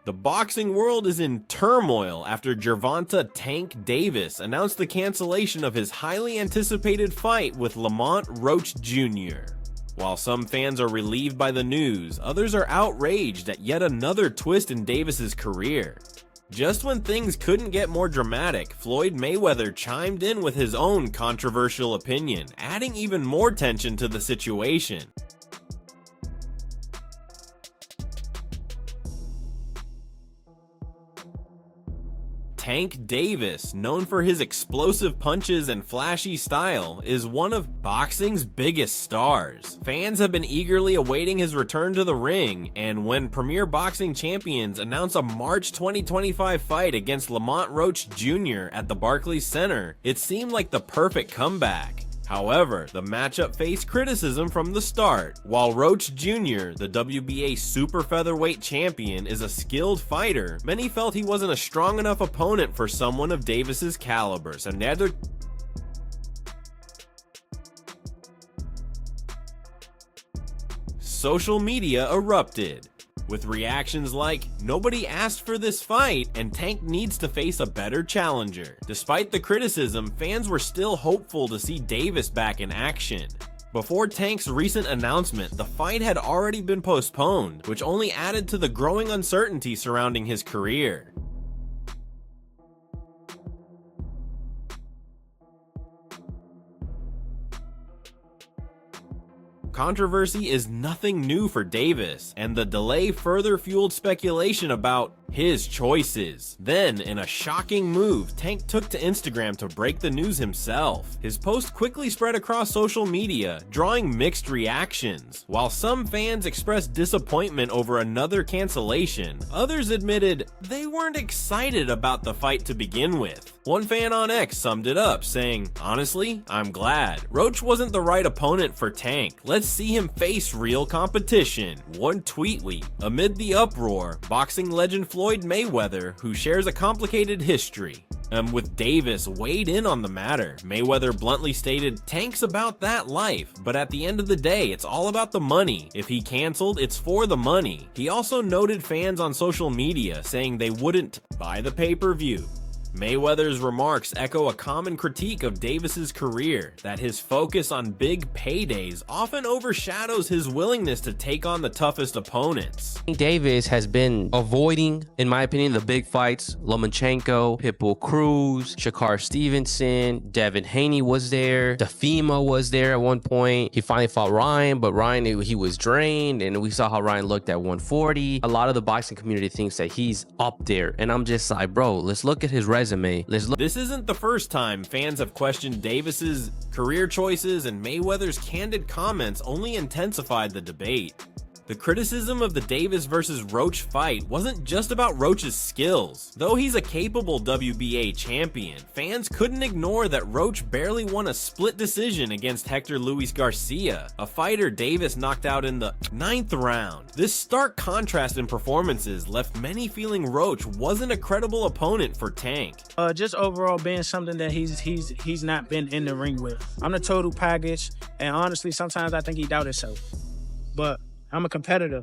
The boxing world is in turmoil after Gervonta "Tank" Davis announced the cancellation of his highly anticipated fight with Lamont Roach Jr. While some fans are relieved by the news, others are outraged at yet another twist in Davis's career. Just when things couldn't get more dramatic, Floyd Mayweather chimed in with his own controversial opinion, adding even more tension to the situation. Tank Davis, known for his explosive punches and flashy style, is one of boxing's biggest stars. Fans have been eagerly awaiting his return to the ring, and when Premier Boxing Champions announced a March 2025 fight against Lamont Roach Jr. at the Barclays Center, it seemed like the perfect comeback. However, the matchup faced criticism from the start. While Roach Jr., the WBA super featherweight champion, is a skilled fighter, many felt he wasn't a strong enough opponent for someone of Davis's caliber, so neither social media erupted, with reactions like, "Nobody asked for this fight," and "Tank needs to face a better challenger." Despite the criticism, fans were still hopeful to see Davis back in action. Before Tank's recent announcement, the fight had already been postponed, which only added to the growing uncertainty surrounding his career. Controversy is nothing new for Davis, and the delay further fueled speculation about his choices. Then, in a shocking move, Tank took to Instagram to break the news himself. His post quickly spread across social media, drawing mixed reactions. While some fans expressed disappointment over another cancellation, others admitted they weren't excited about the fight to begin with. One fan on X summed it up, saying, "Honestly, I'm glad. Roach wasn't the right opponent for Tank. Let's see him face real competition." One tweet leak. Amid the uproar, boxing legend Floyd Mayweather, who shares a complicated history, with Davis weighed in on the matter. Mayweather bluntly stated, "Tank's about that life, but at the end of the day, it's all about the money. If he canceled, it's for the money." He also noted fans on social media saying they wouldn't buy the pay-per-view. Mayweather's remarks echo a common critique of Davis's career, that his focus on big paydays often overshadows his willingness to take on the toughest opponents. Davis has been avoiding, in my opinion, the big fights. Lomachenko, Pitbull Cruz, Shakur Stevenson, Devin Haney was there, Defima was there at one point. He finally fought Ryan, but Ryan, he was drained, and we saw how Ryan looked at 140. A lot of the boxing community thinks that he's up there, and I'm just like, bro, let's look at his resume. This isn't the first time fans have questioned Davis's career choices, and Mayweather's candid comments only intensified the debate. The criticism of the Davis vs. Roach fight wasn't just about Roach's skills. Though he's a capable WBA champion, fans couldn't ignore that Roach barely won a split decision against Hector Luis Garcia, a fighter Davis knocked out in the 9th round. This stark contrast in performances left many feeling Roach wasn't a credible opponent for Tank. Just overall being something that he's not been in the ring with. I'm the total package, and honestly, sometimes I think he doubts himself. But I'm a competitor,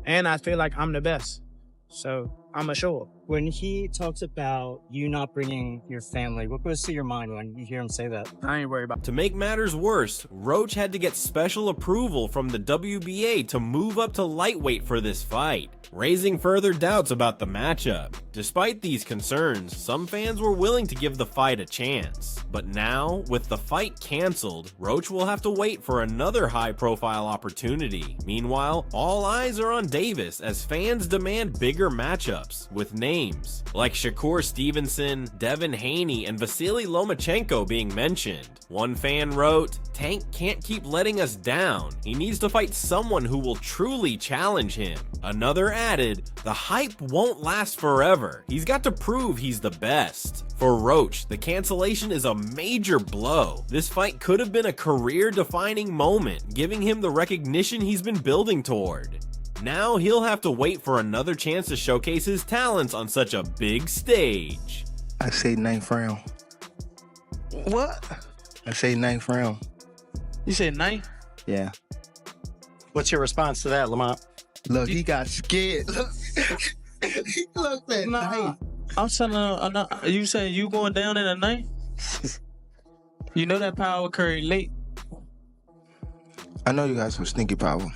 and I feel like I'm the best, so I'm a show up. When he talks about you not bringing your family, what goes through your mind when you hear him say that? I ain't worried about. To make matters worse, Roach had to get special approval from the WBA to move up to lightweight for this fight, raising further doubts about the matchup. Despite these concerns, some fans were willing to give the fight a chance. But now, with the fight canceled, Roach will have to wait for another high-profile opportunity. Meanwhile, all eyes are on Davis as fans demand bigger matchups, with names like Shakur Stevenson, Devin Haney, and Vasily Lomachenko being mentioned. One fan wrote, "Tank can't keep letting us down. He needs to fight someone who will truly challenge him." Another added, "The hype won't last forever. He's got to prove he's the best." For Roach, the cancellation is a major blow. This fight could have been a career-defining moment, giving him the recognition he's been building toward. Now he'll have to wait for another chance to showcase his talents on such a big stage. I say 9th round. What? I say 9th round. You said 9th? Yeah. What's your response to that, Lamont? Look, he got scared. Look. He looked at Nah, I'm telling you saying you going down in a night? You know that power curry late. I know you got some sneaky power.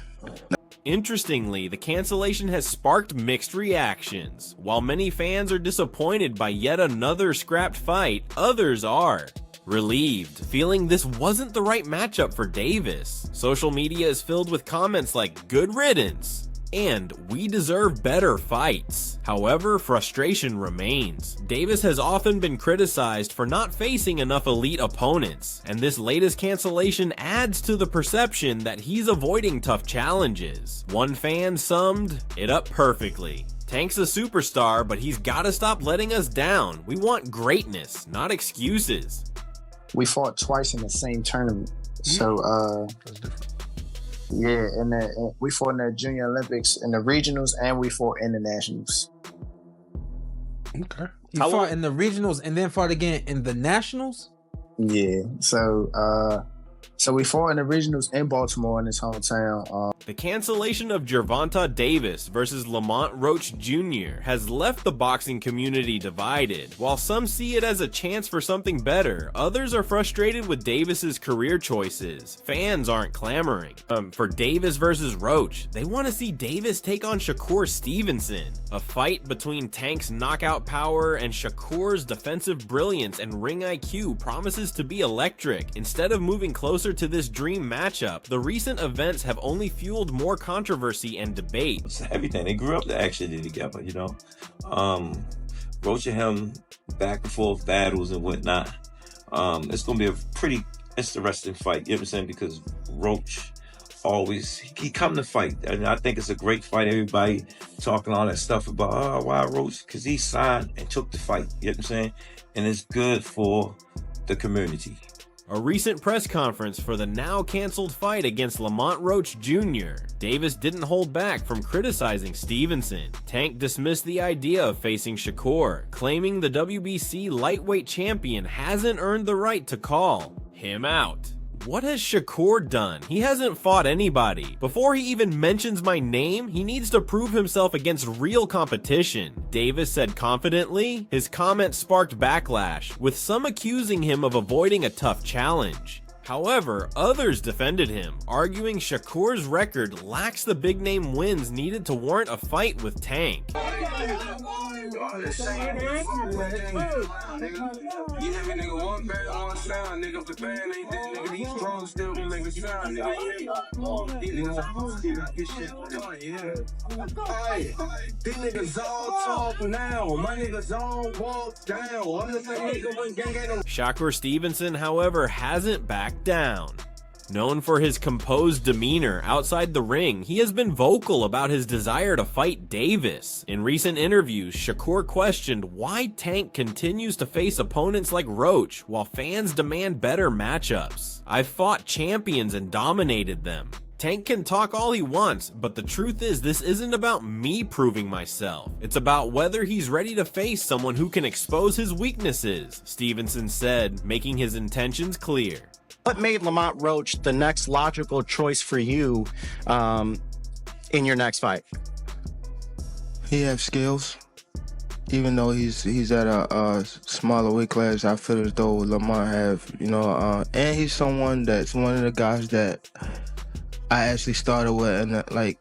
Interestingly, the cancellation has sparked mixed reactions. While many fans are disappointed by yet another scrapped fight, others are relieved, feeling this wasn't the right matchup for Davis. Social media is filled with comments like "good riddance" and "we deserve better fights." However, frustration remains. Davis has often been criticized for not facing enough elite opponents, and this latest cancellation adds to the perception that he's avoiding tough challenges. One fan summed it up perfectly: "Tank's a superstar, but he's gotta stop letting us down. We want greatness, not excuses." We fought twice in the same tournament. So, yeah, and we fought in the Junior Olympics, in the regionals, and we fought in the nationals. Okay. You fought in the regionals and then fought again in the nationals? Yeah. So we fought in the regionals in Baltimore, in his hometown. The cancellation of Gervonta Davis versus Lamont Roach Jr. has left the boxing community divided. While some see it as a chance for something better, others are frustrated with Davis's career choices. Fans aren't clamoring for Davis versus Roach. They want to see Davis take on Shakur Stevenson. A fight between Tank's knockout power and Shakur's defensive brilliance and ring IQ promises to be electric. Instead of moving closer to this dream matchup, the recent events have only fueled more controversy and debate. It's everything. They grew up actually together, you know. Roach and him back and forth battles and whatnot. It's gonna be a pretty interesting fight, you know what I'm saying? Because Roach always, he come to fight. And I think it's a great fight. Everybody talking all that stuff about, why Roach? Because he signed and took the fight, you know what I'm saying? And it's good for the community. A recent press conference for the now canceled fight against Lamont Roach Jr. Davis didn't hold back from criticizing Stevenson. Tank dismissed the idea of facing Shakur, claiming the WBC lightweight champion hasn't earned the right to call him out. What has Shakur done? He hasn't fought anybody. Before he even mentions my name, he needs to prove himself against real competition, Davis said confidently. His comments sparked backlash, with some accusing him of avoiding a tough challenge. However, others defended him, arguing Shakur's record lacks the big-name wins needed to warrant a fight with Tank. Shakur Stevenson, however, hasn't backed down. Known for his composed demeanor outside the ring, he has been vocal about his desire to fight Davis. In recent interviews, Shakur questioned why Tank continues to face opponents like Roach while fans demand better matchups. "I've fought champions and dominated them. Tank can talk all he wants, but the truth is this isn't about me proving myself. It's about whether he's ready to face someone who can expose his weaknesses," Stevenson said, making his intentions clear. What made Lamont Roach the next logical choice for you in your next fight? He has skills. Even though he's at a smaller weight class, I feel as though Lamont have, and he's someone that's one of the guys that I actually started with and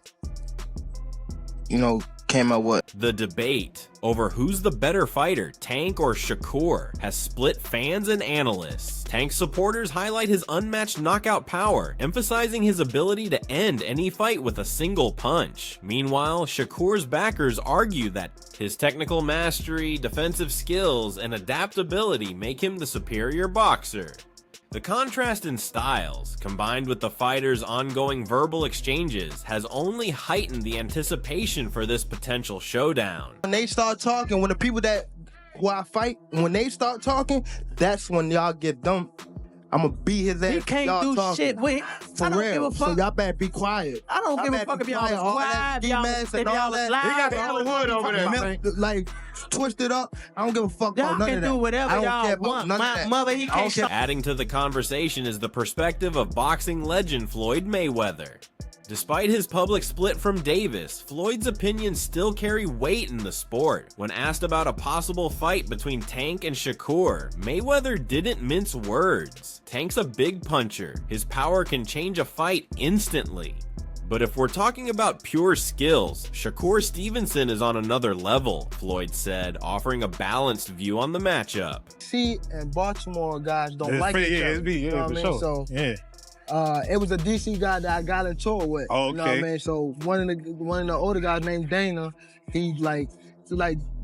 came up with. The debate over who's the better fighter, Tank or Shakur, has split fans and analysts. Tank supporters highlight his unmatched knockout power, emphasizing his ability to end any fight with a single punch. Meanwhile, Shakur's backers argue that his technical mastery, defensive skills, and adaptability make him the superior boxer. The contrast in styles, combined with the fighters' ongoing verbal exchanges, has only heightened the anticipation for this potential showdown. When they start talking, when the people who I fight, when they start talking, that's when y'all get dumped. I'm gonna beat his ass. He can't do shit with. For I don't real. give a fuck. So y'all better be quiet. I don't give a fuck if y'all was quiet, if y'all was live. He got the other wood over there. Like, twisted up. I don't give a fuck about none of that. Y'all can do whatever y'all want. My mother, he can't. Adding to the conversation is the perspective of boxing legend Floyd Mayweather. Despite his public split from Davis, Floyd's opinions still carry weight in the sport. When asked about a possible fight between Tank and Shakur, Mayweather didn't mince words. Tank's a big puncher. His power can change a fight instantly. But if we're talking about pure skills, Shakur Stevenson is on another level, Floyd said, offering a balanced view on the matchup. DC and Baltimore guys don't like each other. You know what I mean? Sure. So Yeah. it was a DC guy that I got into it with. Oh, You know what I okay. mean? So one of the older guys named Dana, he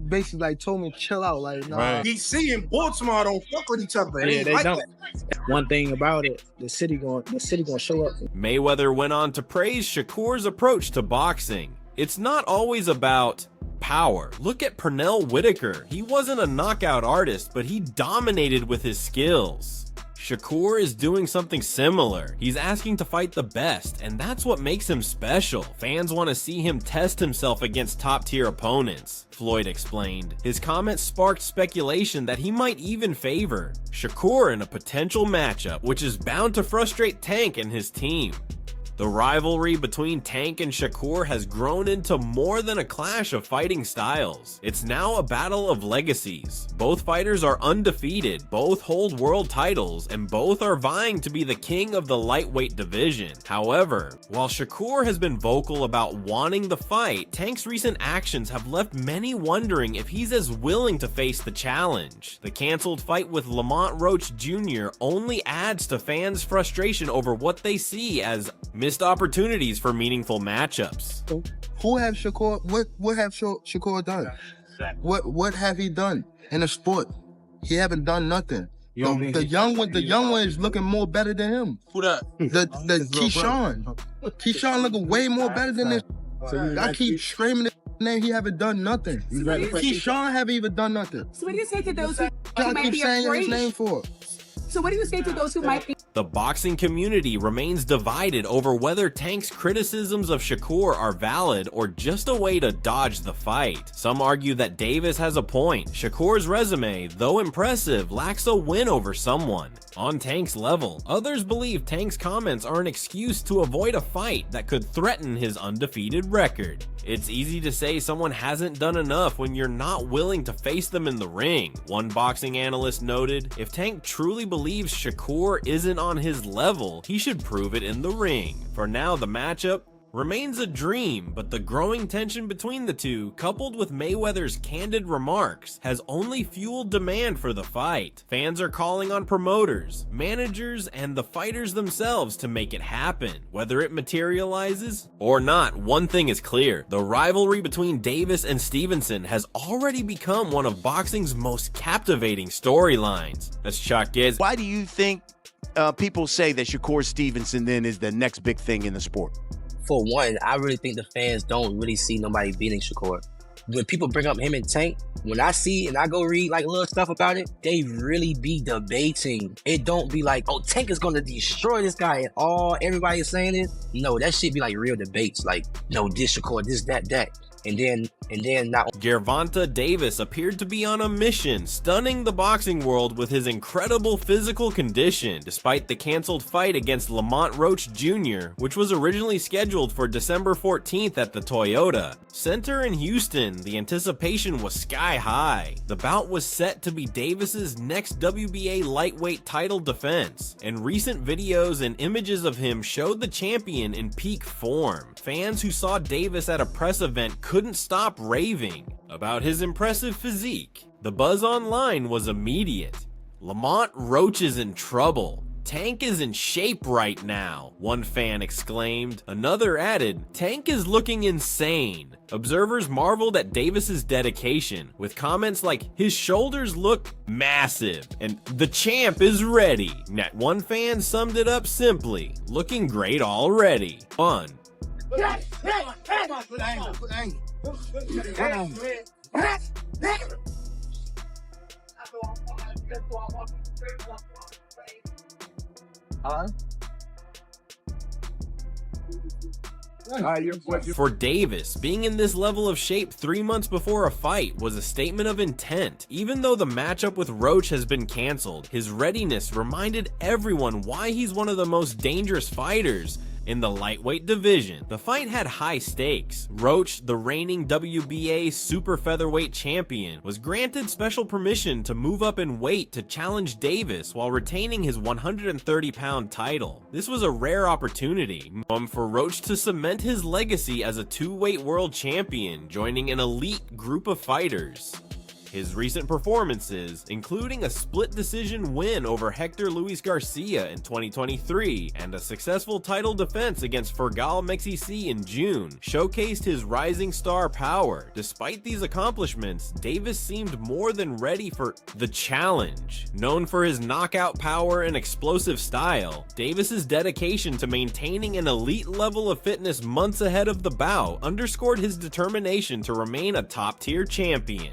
basically told me chill out. Like, nah. Right. DC and Baltimore don't fuck with each other. Yeah, they don't. One thing about it, the city gonna show up. Mayweather went on to praise Shakur's approach to boxing. It's not always about power. Look at Pernell Whitaker. He wasn't a knockout artist, but he dominated with his skills. Shakur is doing something similar. He's asking to fight the best, and that's what makes him special. Fans want to see him test himself against top-tier opponents, Floyd explained. His comments sparked speculation that he might even favor Shakur in a potential matchup, which is bound to frustrate Tank and his team. The rivalry between Tank and Shakur has grown into more than a clash of fighting styles. It's now a battle of legacies. Both fighters are undefeated, both hold world titles, and both are vying to be the king of the lightweight division. However, while Shakur has been vocal about wanting the fight, Tank's recent actions have left many wondering if he's as willing to face the challenge. The canceled fight with Lamont Roach Jr. only adds to fans' frustration over what they see as missed opportunities for meaningful matchups. Who have Shakur? What have Shakur done? What have he done in the sport? He haven't done nothing. The young one is looking more better than him. Who that? The Keyshawn. Keyshawn looking way more better than this. I keep screaming his name. He haven't done nothing. Keyshawn haven't even done nothing. So what do you say to those who Y'all might keep be saying his afraid? name for. So what do you say to those who might be? The boxing community remains divided over whether Tank's criticisms of Shakur are valid or just a way to dodge the fight. Some argue that Davis has a point. Shakur's resume, though impressive, lacks a win over someone on Tank's level. Others believe Tank's comments are an excuse to avoid a fight that could threaten his undefeated record. It's easy to say someone hasn't done enough when you're not willing to face them in the ring. One boxing analyst noted, if Tank truly believes Shakur isn't on his level, he should prove it in the ring. For now, the matchup remains a dream, but the growing tension between the two, coupled with Mayweather's candid remarks, has only fueled demand for the fight. Fans are calling on promoters, managers, and the fighters themselves to make it happen. Whether it materializes or not, one thing is clear. The rivalry between Davis and Stevenson has already become one of boxing's most captivating storylines. That's Chuck Giz. Why do you think people say that Shakur Stevenson then is the next big thing in the sport? For one, I really think the fans don't really see nobody beating Shakur. When people bring up him and Tank, when I see and I go read like little stuff about it, they really be debating. It don't be like, oh, Tank is gonna destroy this guy and everybody is saying it. No, that shit be like real debates. Like, no, this Shakur, this, that. And then not. Gervonta Davis appeared to be on a mission, stunning the boxing world with his incredible physical condition, despite the canceled fight against Lamont Roach Jr., which was originally scheduled for December 14th at the Toyota Center in Houston. The anticipation was sky high. The bout was set to be Davis's next WBA lightweight title defense, and recent videos and images of him showed the champion in peak form. Fans who saw Davis at a press event couldn't stop raving about his impressive physique. The buzz online was immediate. Lamont Roach is in trouble. Tank is in shape right now, one fan exclaimed. Another added, Tank is looking insane. Observers marveled at Davis's dedication, with comments like, his shoulders look massive, and the champ is ready. One fan summed it up simply, looking great already. Fun. For Davis, being in this level of shape 3 months before a fight was a statement of intent. Even though the matchup with Roach has been canceled, his readiness reminded everyone why he's one of the most dangerous fighters In the lightweight division, the fight had high stakes. Roach, the reigning WBA super featherweight champion, was granted special permission to move up in weight to challenge Davis while retaining his 130-pound title. This was a rare opportunity for Roach to cement his legacy as a two-weight world champion, joining an elite group of fighters. His recent performances, including a split decision win over Hector Luis Garcia in 2023 and a successful title defense against Fergal Mexici in June, showcased his rising star power. Despite these accomplishments, Davis seemed more than ready for the challenge. Known for his knockout power and explosive style, Davis's dedication to maintaining an elite level of fitness months ahead of the bout underscored his determination to remain a top-tier champion.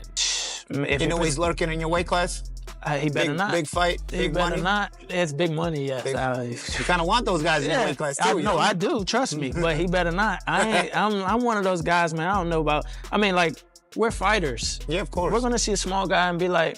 You know he's lurking in your weight class? He better not. Big fight, He big better money? not. It's big money, yes. You kind of want those guys in your weight class too. No, I do. Trust me. But he better not. I'm one of those guys, man. I don't know about. I mean, like, we're fighters. Yeah, of course. We're gonna see a small guy and be like.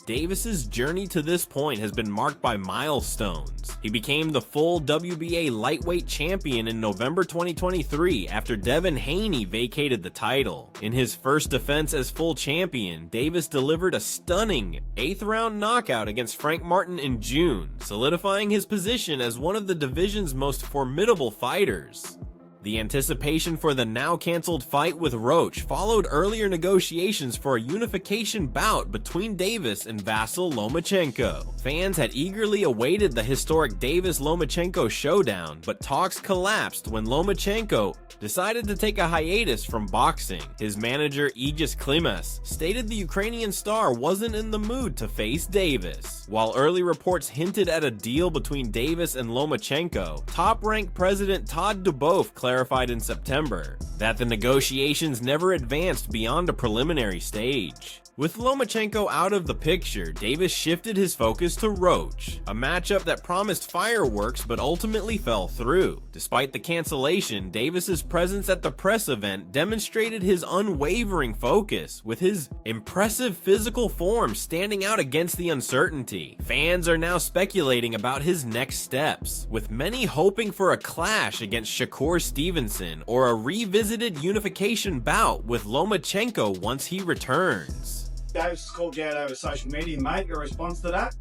Davis's journey to this point has been marked by milestones. He became the full WBA lightweight champion in November 2023 after Devin Haney vacated the title. In his first defense as full champion, Davis delivered a stunning 8th-round knockout against Frank Martin in June, solidifying his position as one of the division's most formidable fighters. The anticipation for the now-canceled fight with Roach followed earlier negotiations for a unification bout between Davis and Vasyl Lomachenko. Fans had eagerly awaited the historic Davis-Lomachenko showdown, but talks collapsed when Lomachenko decided to take a hiatus from boxing. His manager, Aegis Klimas, stated the Ukrainian star wasn't in the mood to face Davis. While early reports hinted at a deal between Davis and Lomachenko, top-ranked president Todd Duboff clarified in September that the negotiations never advanced beyond a preliminary stage. With Lomachenko out of the picture, Davis shifted his focus to Roach, a matchup that promised fireworks but ultimately fell through. Despite the cancellation, Davis's presence at the press event demonstrated his unwavering focus, with his impressive physical form standing out against the uncertainty. Fans are now speculating about his next steps, with many hoping for a clash against Shakur Stevenson or a revisited unification bout with Lomachenko once he returns. Davis called you out over social media, mate. Your response to that?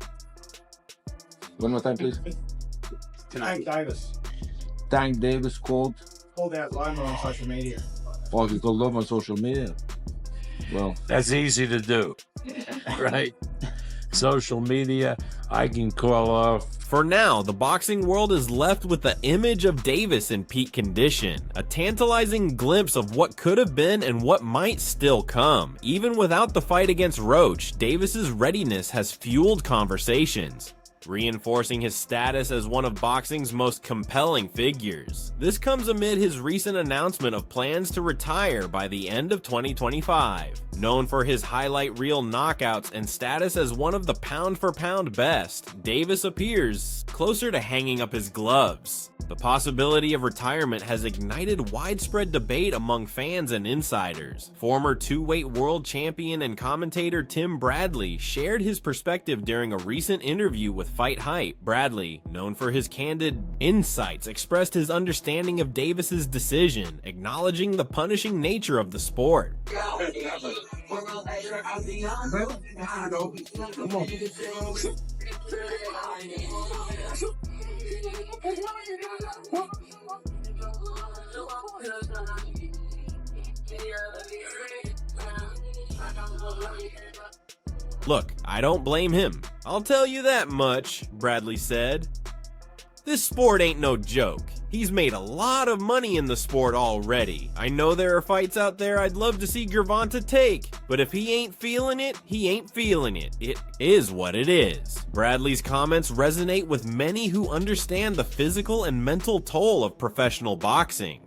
One more time, please. Thank Davis. Tank Davis called Called out Loma on social media. Oh, he called Loma on social media. Well, that's easy to do, right? Social media, I can call off. For now, the boxing world is left with the image of Davis in peak condition, a tantalizing glimpse of what could have been and what might still come. Even without the fight against Roach, Davis's readiness has fueled conversations, reinforcing his status as one of boxing's most compelling figures. This comes amid his recent announcement of plans to retire by the end of 2025. Known for his highlight reel knockouts and status as one of the pound-for-pound best, Davis appears closer to hanging up his gloves. The possibility of retirement has ignited widespread debate among fans and insiders. Former two-weight world champion and commentator Tim Bradley shared his perspective during a recent interview with Fight Hype. Bradley, known for his candid insights, expressed his understanding of Davis's decision, acknowledging the punishing nature of the sport. Look, I don't blame him. I'll tell you that much, Bradley said. This sport ain't no joke. He's made a lot of money in the sport already. I know there are fights out there I'd love to see Gervonta take, but if he ain't feeling it, he ain't feeling it. It is what it is. Bradley's comments resonate with many who understand the physical and mental toll of professional boxing.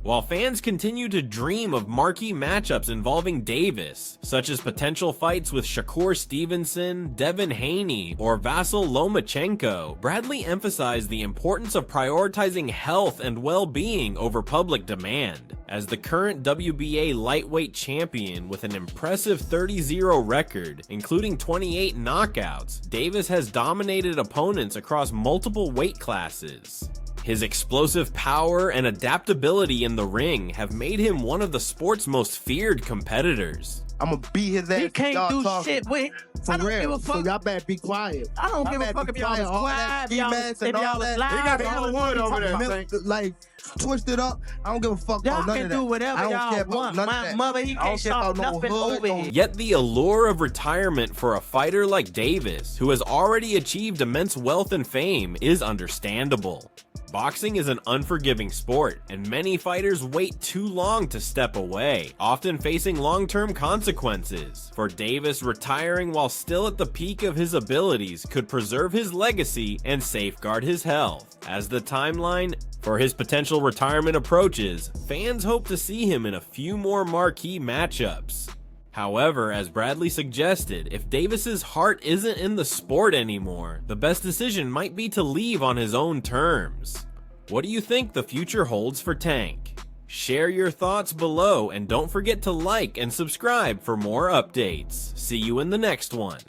While fans continue to dream of marquee matchups involving Davis, such as potential fights with Shakur Stevenson, Devin Haney, or Vasyl Lomachenko, Bradley emphasized the importance of prioritizing health and well-being over public demand. As the current WBA lightweight champion with an impressive 30-0 record, including 28 knockouts, Davis has dominated opponents across multiple weight classes. His explosive power and adaptability in the ring have made him one of the sport's most feared competitors. I'm gonna beat his ass. He can't do shit with. For I don't real. give a fuck. So y'all better be quiet. I don't give a fuck if y'all was quiet, if y'all was live. He got the other wood over there. Like, twist it up. I don't give a fuck Y'all about none can of that. do whatever I don't y'all care about want. none of My that. mother, he I don't can't care stop about no nothing hood, over no here. Yet the allure of retirement for a fighter like Davis, who has already achieved immense wealth and fame, is understandable. Boxing is an unforgiving sport, and many fighters wait too long to step away, often facing long-term consequences. For Davis, retiring while still at the peak of his abilities could preserve his legacy and safeguard his health. As the timeline for his potential retirement approaches, fans hope to see him in a few more marquee matchups. However, as Bradley suggested, if Davis's heart isn't in the sport anymore, the best decision might be to leave on his own terms. What do you think the future holds for Tank? Share your thoughts below and don't forget to like and subscribe for more updates. See you in the next one.